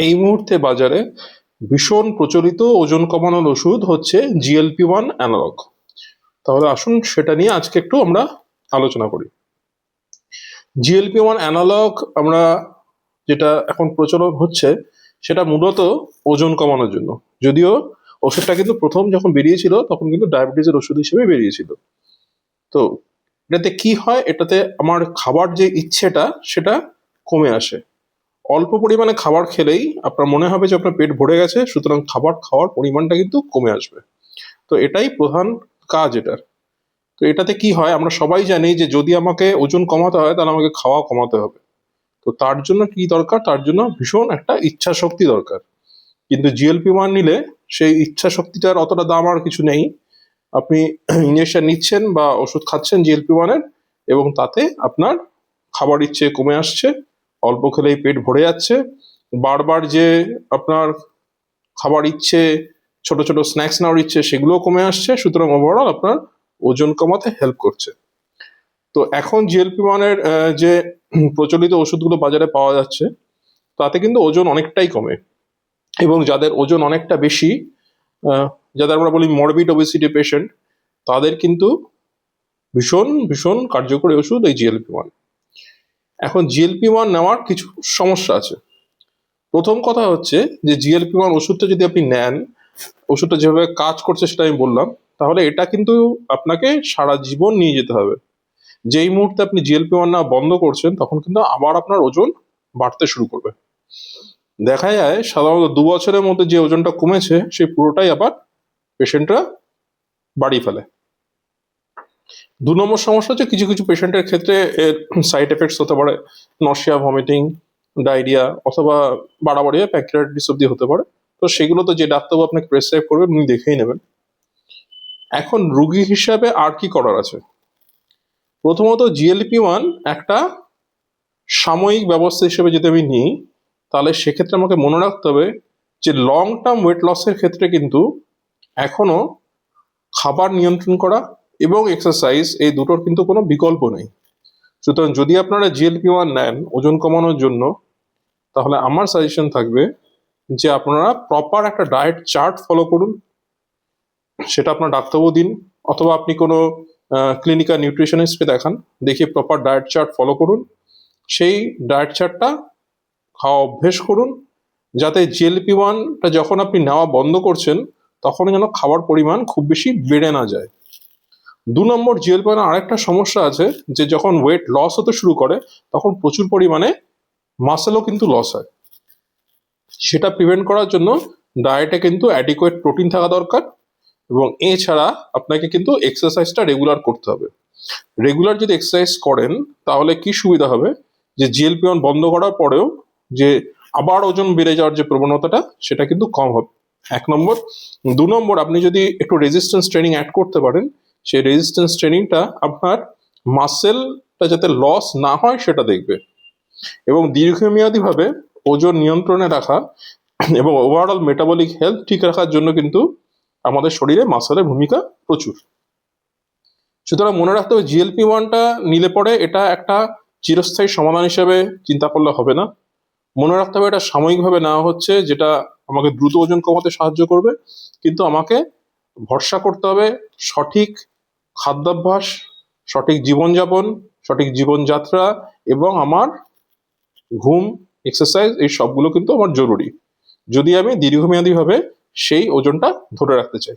এই মুহূর্তে বাজারে ভীষণ প্রচলিত ওজন কমানোর ওষুধ হচ্ছে GLP-1 অ্যানালগ। তাহলে আসুন সেটা নিয়ে আজকে একটু আমরা আলোচনা করি। GLP-1 অ্যানালগ আমরা যেটা এখন প্রচলন হচ্ছে সেটা মূলত ওজন কমানোর জন্য, যদিও ওষুধটা কিন্তু প্রথম যখন বেরিয়েছিল তখন কিন্তু ডায়াবেটিসের ওষুধ হিসেবে বেরিয়েছিল। তো এটাতে কি হয়, এটাতে আমার খাবার যে ইচ্ছেটা সেটা কমে আসে। অল্প পরিমাণে খাবার খেলেই আপনার মনে হবে যে আপনার পেট ভরে গেছে, সুতরাং খাবার খাওয়ার পরিমাণটা কিন্তু কমে আসবে। তো এটাই প্রধান কাজ এটার। তো এটাতে কি হয়, আমরা সবাই জানি যে যদি আমাকে ওজন কমাতে হয় তাহলে আমাকে খাওয়া কমাতে হবে। তো তার জন্য কি দরকার, তার জন্য ভীষণ একটা ইচ্ছা শক্তি দরকার। কিন্তু GLP-1 নিলে সেই ইচ্ছা শক্তিটার অতটা দাম আর কিছু নেই। আপনি ইঞ্জেকশন নিচ্ছেন বা ওষুধ খাচ্ছেন GLP-1 এর, এবং তাতে আপনার খাবার ইচ্ছে কমে আসছে, অল্প খেলেই পেট ভরে যাচ্ছে, বারবার যে আপনার খাবার ইচ্ছে, ছোট ছোট স্ন্যাক্স নেওয়ার ইচ্ছে সেগুলোও কমে আসছে, সুতরাং ওভারঅল আপনার ওজন কমাতে হেল্প করছে। তো এখন GLP-1 এর যে প্রচলিত ওষুধগুলো বাজারে পাওয়া যাচ্ছে তাতে কিন্তু ওজন অনেকটাই কমে, এবং যাদের ওজন অনেকটা বেশি, যাদের আমরা বলি মরবিড ওবেসিটি পেশেন্ট, তাদের কিন্তু ভীষণ ভীষণ কার্যকরী ওষুধ এই GLP-1। এখন GLP-1 নেওয়ার কিছু সমস্যা আছে। প্রথম কথা হচ্ছে যে GLP-1 ওষুধটা যদি আপনি নেন, ওষুধটা যেভাবে কাজ করছে সেটা আমি বললাম, তাহলে এটা কিন্তু আপনাকে সারা জীবন নিয়ে যেতে হবে। যেই মুহূর্তে আপনি GLP-1 নেওয়া বন্ধ করছেন তখন কিন্তু আবার আপনার ওজন বাড়তে শুরু করবে। দেখা যায় সাধারণত 2 বছরের মধ্যে যে ওজনটা কমেছে সেই পুরোটাই আবার পেশেন্টরা বাড়িয়ে ফেলে। 2 নম্বর সমস্যা হচ্ছে কিছু কিছু পেশেন্টের ক্ষেত্রে এর সাইড এফেক্টস হতে পারে, নশিয়া, ভমিটিং, ডায়রিয়া, অথবা বাড়াবাড়ি প্যানক্রিয়াটাইটিস অব্দি হতে পারে। তো সেগুলো তো যে ডাক্তারবাবু আপনাকে প্রেসক্রাইব করবেন উনি দেখেই নেবেন। এখন রুগী হিসাবে আর কি করার আছে? প্রথমত GLP-1 একটা সাময়িক ব্যবস্থা হিসেবে যদি আমি নিই, তাহলে সেক্ষেত্রে আমাকে মনে রাখতে হবে যে লং টার্ম ওয়েট লসের ক্ষেত্রে কিন্তু এখনো খাবার নিয়ন্ত্রণ করা এবং এক্সারসাইজ, এই দুটোর কিন্তু কোনো বিকল্প নেই। সুতরাং যদি আপনারা GLP-1 নেন ওজন কমানোর জন্য, তাহলে আমার সাজেশন থাকবে যে আপনারা প্রপার একটা ডায়েট চার্ট ফলো করুন। সেটা আপনার ডাক্তারবাবু দিন, অথবা আপনি কোনো ক্লিনিক্যাল নিউট্রিশনিস্টকে দেখান, দেখিয়ে প্রপার ডায়েট চার্ট ফলো করুন। সেই ডায়েট চার্টটা খাওয়া অভ্যেস করুন, যাতে GLP-1টা যখন আপনি নেওয়া বন্ধ করছেন তখন যেন খাবার পরিমাণ খুব বেশি বেড়ে না যায়। 2 নম্বর, GLP-1 আরেকটা সমস্যা আছে যে যখন ওয়েট লস হতে শুরু করে তখন প্রচুর পরিমাণে মাসেলও কিন্তু লস হয়। সেটা প্রিভেন্ট করার জন্য ডায়েটে কিন্তু অ্যাডিকুয়েট প্রোটিন থাকা দরকার, এবং এছাড়া আপনাকে কিন্তু এক্সারসাইজটা রেগুলার করতে হবে। রেগুলার যদি এক্সারসাইজ করেন তাহলে কি সুবিধা হবে, যে GLP-1 বন্ধ করার পরেও যে আবার ওজন বেড়ে যাওয়ার যে প্রবণতাটা সেটা কিন্তু কম হবে, 1 নম্বর। 2 নম্বর, আপনি যদি একটু রেজিস্ট্যান্স ট্রেনিং অ্যাড করতে পারেন, সেই রেজিস্ট্যান্স ট্রেনিংটা আপনার মাসেলটা যাতে লস না হয় সেটা দেখবে, এবং দীর্ঘমেয়াদীভাবে ওজন নিয়ন্ত্রণে রাখা এবং ওভারঅল মেটাবলিক হেলথ ঠিক রাখার জন্য কিন্তু আমাদের শরীরে মাসেলের ভূমিকা প্রচুর। সুতরাং মনে রাখতে হবে GLP-1টা নিলে পরে এটা একটা চিরস্থায়ী সমাধান হিসেবে চিন্তা করলে হবে না। মনে রাখতে হবে এটা সাময়িকভাবে নেওয়া হচ্ছে, যেটা আমাকে দ্রুত ওজন কমাতে সাহায্য করবে, কিন্তু আমাকে ভরসা করতে হবে সঠিক খাদ্যাভ্যাস, সঠিক জীবনযাপন, সঠিক জীবনযাত্রা, এবং আমার ঘুম, এক্সারসাইজ, এই সবগুলো কিন্তু আমার জরুরি, যদি আমি দীর্ঘমেয়াদীভাবে সেই ওজনটা ধরে রাখতে চাই।